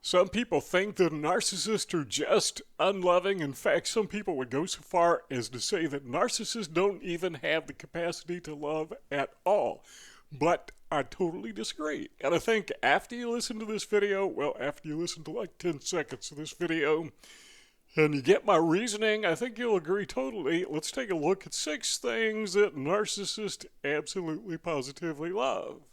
Some people think that narcissists are just unloving. In fact, some people would go so far as to say that narcissists don't even have the capacity to love at all. But I totally disagree. And I think after you listen to this video, well, after you listen to like 10 seconds of this video, and you get my reasoning, I think you'll agree totally. Let's take a look at 6 things that narcissists absolutely positively love.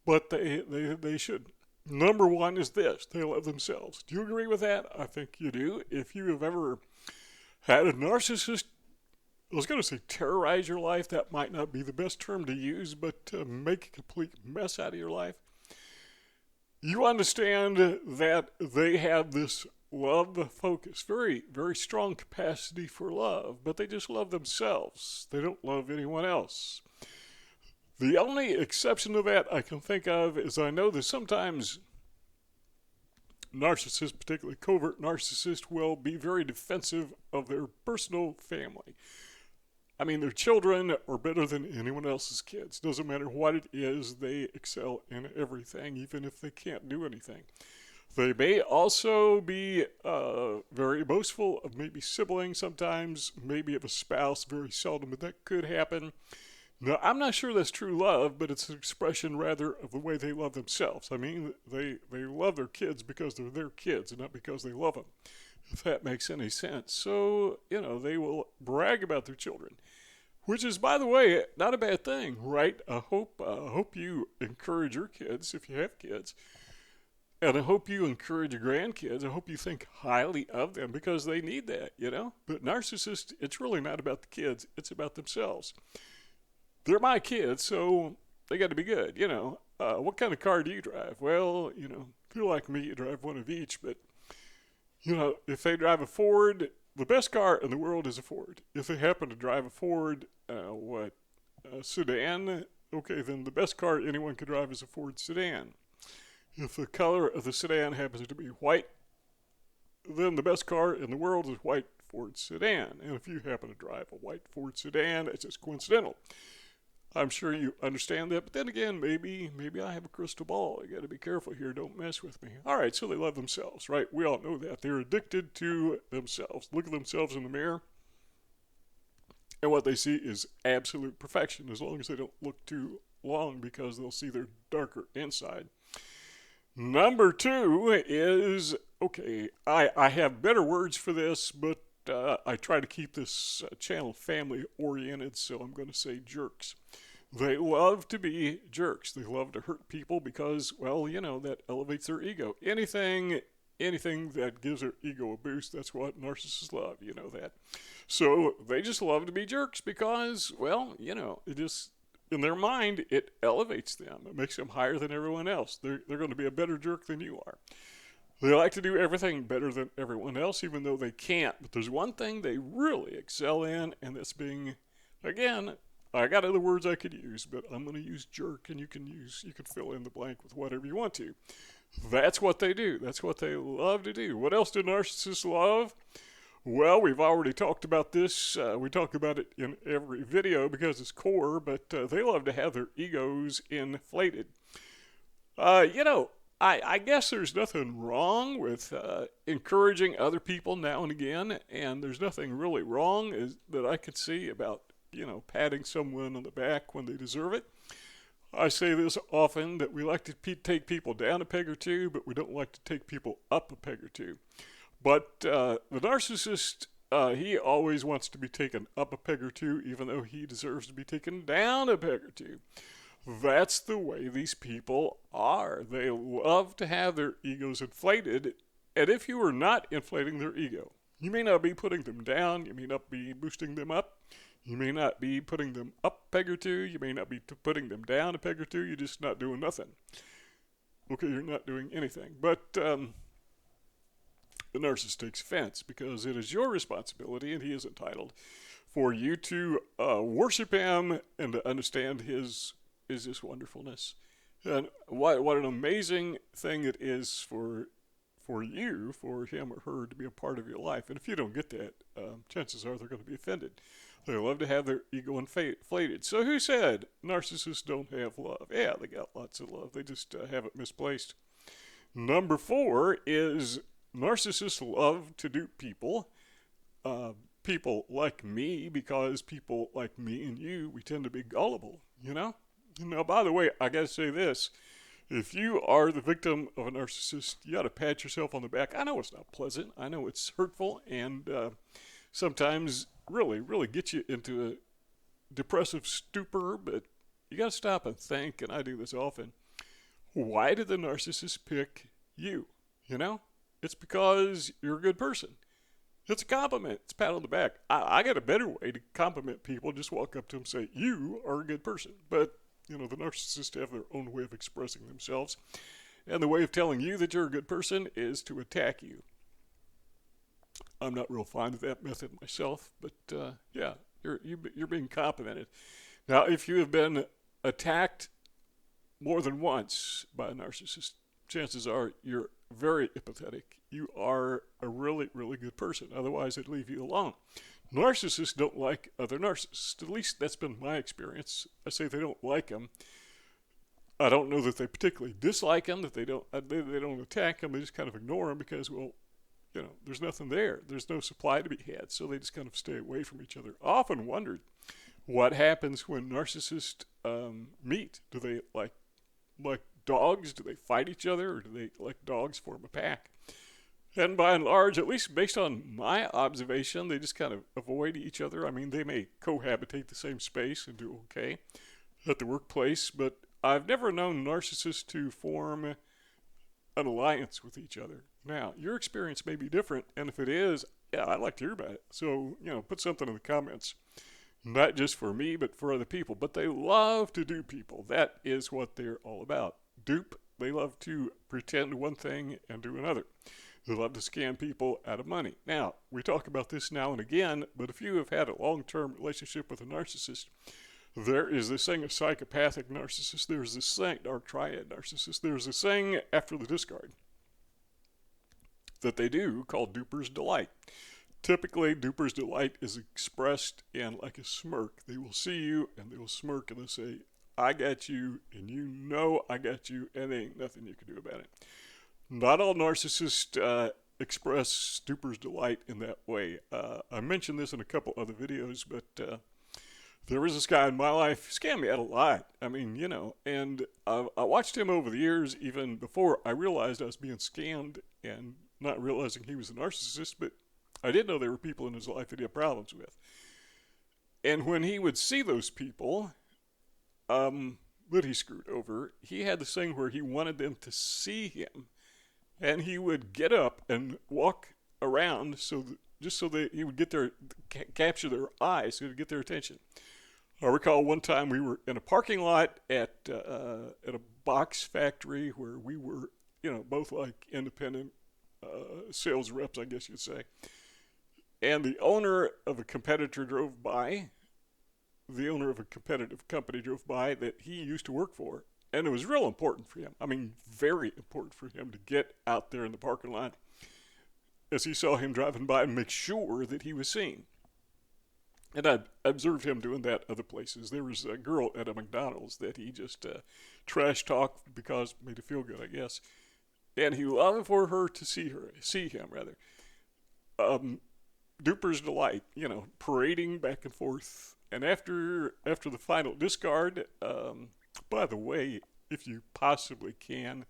But they shouldn't. Number 1 is this: they love themselves. Do you agree with that? I think you do. If you have ever had a narcissist, I was going to say terrorize your life, that might not be the best term to use, but make a complete mess out of your life, you understand that they have this love focus, very, very strong capacity for love, but they just love themselves. They don't love anyone else. The only exception to that I can think of is I know that sometimes narcissists, particularly covert narcissists, will be very defensive of their personal family. I mean, their children are better than anyone else's kids. Doesn't matter what it is, they excel in everything, even if they can't do anything. They may also be very boastful of maybe siblings sometimes, maybe of a spouse, very seldom, but that could happen. Now, I'm not sure that's true love, but it's an expression rather of the way they love themselves. I mean, they love their kids because they're their kids and not because they love them, if that makes any sense. So, they will brag about their children, which is, by the way, not a bad thing, right? I hope you encourage your kids, if you have kids, and I hope you encourage your grandkids. I hope you think highly of them because they need that, But narcissists, it's really not about the kids. It's about themselves. They're my kids, so they got to be good, What kind of car do you drive? Well, if you're like me, you drive one of each, but, if they drive a Ford, the best car in the world is a Ford. If they happen to drive a Ford, sedan, okay, then the best car anyone could drive is a Ford sedan. If the color of the sedan happens to be white, then the best car in the world is a white Ford sedan. And if you happen to drive a white Ford sedan, it's just coincidental. I'm sure you understand that, but then again, maybe I have a crystal ball. You got to be careful here. Don't mess with me. All right, so they love themselves, right? We all know that. They're addicted to themselves. Look at themselves in the mirror, and what they see is absolute perfection, as long as they don't look too long, because they'll see their darker inside. Number 2 is, okay, I have better words for this, but I try to keep this channel family oriented, so I'm going to say jerks. They love to be jerks. They love to hurt people because, well, that elevates their ego. Anything that gives their ego a boost, that's what narcissists love, that. So they just love to be jerks because, well, it just, in their mind, it elevates them. It makes them higher than everyone else. They're going to be a better jerk than you are. They like to do everything better than everyone else, even though they can't. But there's one thing they really excel in, and that's being, again, I got other words I could use, but I'm going to use jerk, and you can fill in the blank with whatever you want to. That's what they do. That's what they love to do. What else do narcissists love? Well, we've already talked about this. We talk about it in every video because it's core, but they love to have their egos inflated. I guess there's nothing wrong with encouraging other people now and again, and there's nothing really wrong that I could see about, patting someone on the back when they deserve it. I say this often, that we like to take people down a peg or two, but we don't like to take people up a peg or two. But the narcissist, he always wants to be taken up a peg or two, even though he deserves to be taken down a peg or two. That's the way these people are. They love to have their egos inflated, and if you are not inflating their ego, you may not be putting them down, you may not be boosting them up, you may not be putting them up a peg or two, you may not be putting them down a peg or two, you're just not doing nothing. Okay, you're not doing anything. But the narcissist takes offense because it is your responsibility, and he is entitled, for you to worship him and to understand his wonderfulness. And what an amazing thing it is for you, for him or her to be a part of your life. And if you don't get that, chances are they're going to be offended. They love to have their ego inflated. So who said narcissists don't have love? Yeah, they got lots of love. They just have it misplaced. Number 4 is narcissists love to dupe people. People like me, because people like me and you, we tend to be gullible, you know? Now, by the way, I gotta say this. If you are the victim of a narcissist, you gotta pat yourself on the back. I know it's not pleasant. I know it's hurtful and sometimes really, really get you into a depressive stupor, but you gotta stop and think, and I do this often. Why did the narcissist pick you? You know? It's because you're a good person. It's a compliment. It's a pat on the back. I got a better way to compliment people. Just walk up to them and say, you are a good person. But, the narcissists have their own way of expressing themselves. And the way of telling you that you're a good person is to attack you. I'm not real fond of that method myself, but yeah, you're being complimented. Now, if you have been attacked more than once by a narcissist, chances are you're very empathetic. You are a really, really good person. Otherwise, they'd leave you alone. Narcissists don't like other narcissists. At least that's been my experience. I say they don't like them. I don't know that they particularly dislike them, that they don't attack them. They just kind of ignore them because, well, there's nothing there. There's no supply to be had. So they just kind of stay away from each other. I often wondered what happens when narcissists meet. Do they like dogs? Do they fight each other, or do they, like dogs, form a pack? And by and large, at least based on my observation, they just kind of avoid each other. I mean, they may cohabitate the same space and do okay at the workplace, but I've never known narcissists to form an alliance with each other. Now, your experience may be different, and if it is, yeah, I'd like to hear about it. So, put something in the comments. Not just for me, but for other people. But they love to dupe people. That is what they're all about. Dupe. They love to pretend one thing and do another. They love to scam people out of money. Now, we talk about this now and again, but if you have had a long-term relationship with a narcissist, there is this thing of psychopathic narcissist. There's this thing, dark triad narcissist. There's this thing after the discard that they do called duper's delight. Typically, duper's delight is expressed in like a smirk. They will see you and they will smirk and they'll say, I got you, and I got you, and there ain't nothing you can do about it. Not all narcissists express duper's delight in that way. I mentioned this in a couple other videos, but there was this guy in my life, scammed me out a lot. I mean, and I watched him over the years, even before I realized I was being scammed and not realizing he was a narcissist, but I did know there were people in his life that he had problems with. And when he would see those people that he screwed over, he had this thing where he wanted them to see him. And he would get up and walk around just so that he would capture their eyes, so he would get their attention. I recall one time we were in a parking lot at a box factory where we were, both like independent sales reps, I guess you'd say. And the owner of a competitor drove by. The owner of a competitive company drove by that he used to work for. And it was real important for him. I mean, very important for him to get out there in the parking lot as he saw him driving by and make sure that he was seen. And I observed him doing that other places. There was a girl at a McDonald's that he just trash talked because it made it feel good, I guess. And he loved for her to see him. Duper's delight, parading back and forth. And after the final discard, by the way, if you possibly can,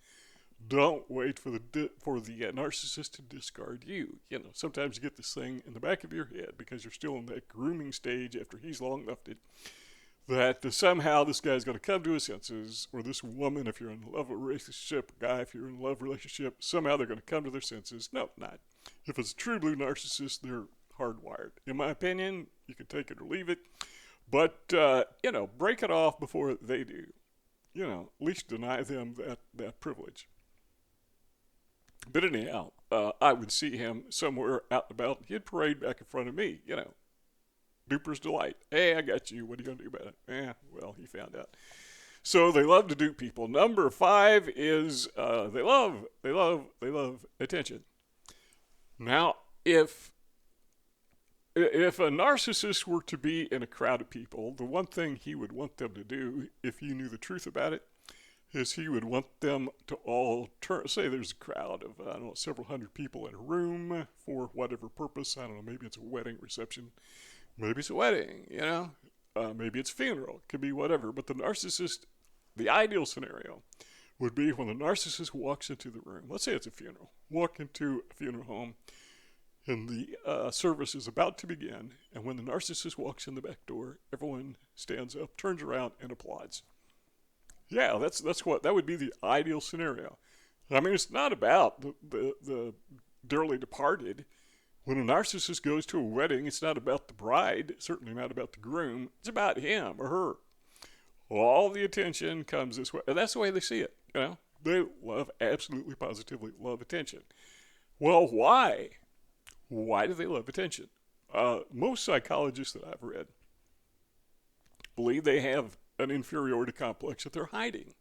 don't wait for the narcissist to discard you. Sometimes you get this thing in the back of your head because you're still in that grooming stage after he's long left it, that somehow this guy's going to come to his senses, or this woman, if you're in a love relationship, guy, if you're in a love relationship, somehow they're going to come to their senses. No, not. If it's a true blue narcissist, they're hardwired. In my opinion, you can take it or leave it, but, break it off before they do. At least deny them that privilege. But anyhow, I would see him somewhere out and about. He'd parade back in front of me, Duper's delight. Hey, I got you. What are you going to do about it? Well, he found out. So they love to dupe people. Number 5 is they love attention. Now, if a narcissist were to be in a crowd of people, the one thing he would want them to do, if you knew the truth about it, is he would want them to all turn. Say there's a crowd of, I don't know, several hundred people in a room for whatever purpose. I don't know, maybe it's a wedding reception. Maybe it's a wedding, maybe it's a funeral. It could be whatever. But the narcissist, the ideal scenario would be when the narcissist walks into the room. Let's say it's a funeral. Walk into a funeral home, and the service is about to begin. And when the narcissist walks in the back door, everyone stands up, turns around, and applauds. Yeah, that's what that would be the ideal scenario. I mean, it's not about the dearly departed. When a narcissist goes to a wedding, it's not about the bride, certainly not about the groom. It's about him or her. All the attention comes this way. And that's the way they see it. They absolutely positively love attention. Well, why? Why do they love attention? Most psychologists that I've read believe they have an inferiority complex that they're hiding.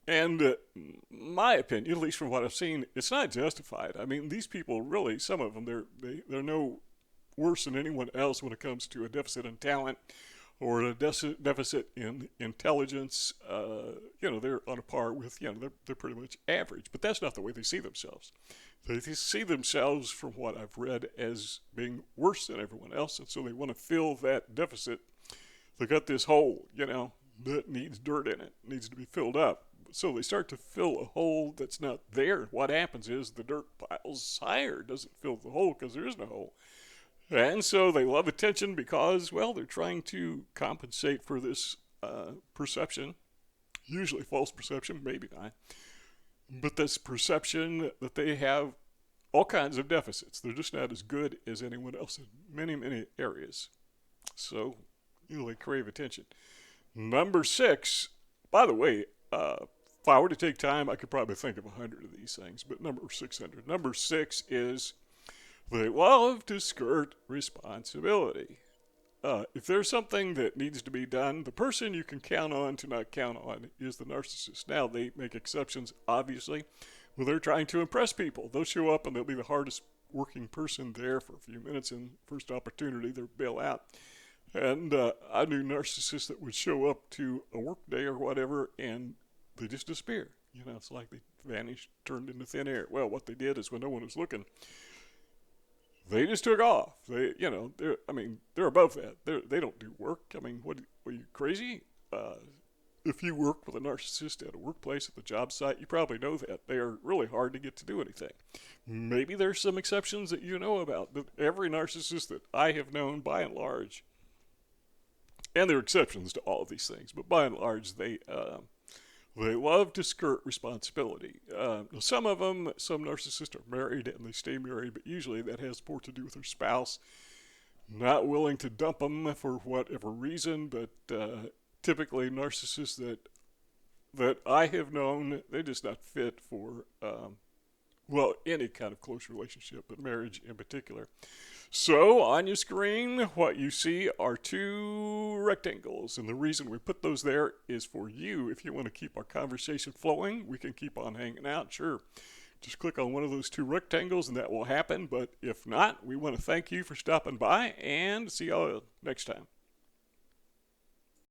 And my opinion, at least from what I've seen, it's not justified. I mean, these people really, some of them, they're no worse than anyone else when it comes to a deficit in talent or a deficit in intelligence. They're on a par with, they're pretty much average. But that's not the way they see themselves. They see themselves, from what I've read, as being worse than everyone else, and so they want to fill that deficit. They got this hole, that needs dirt in it, needs to be filled up. So they start to fill a hole that's not there. What happens is the dirt piles higher, doesn't fill the hole because there is no hole. And so they love attention because, well, they're trying to compensate for this perception, usually false perception, maybe not, but this perception that they have all kinds of deficits. They're just not as good as anyone else in many, many areas. So, they crave attention. Number 6, by the way, if I were to take time, I could probably think of 100 of these things, but number 600. Number 6 is they love to skirt responsibility. If there's something that needs to be done, the person you can count on to not count on is the narcissist. Now, they make exceptions, obviously, when they're trying to impress people. They'll show up and they'll be the hardest working person there for a few minutes, and first opportunity, they'll bail out. And I knew narcissists that would show up to a work day or whatever, and they just disappear. It's like they vanished, turned into thin air. Well, what they did is when no one was looking, they just took off. They're above that. They don't do work. I mean, what are you, crazy? If you work with a narcissist at a workplace, at the job site, you probably know that. They are really hard to get to do anything. Maybe there's some exceptions that you know about, but every narcissist that I have known, by and large, and there are exceptions to all of these things, but by and large, they love to skirt responsibility. Some narcissists are married and they stay married, but usually that has more to do with their spouse not willing to dump them for whatever reason. But typically, narcissists that I have known, they're just not fit for any kind of close relationship, but marriage in particular. So on your screen, what you see are 2 rectangles. And the reason we put those there is for you. If you want to keep our conversation flowing, we can keep on hanging out. Sure. Just click on one of those 2 rectangles and that will happen. But if not, we want to thank you for stopping by and see y'all next time.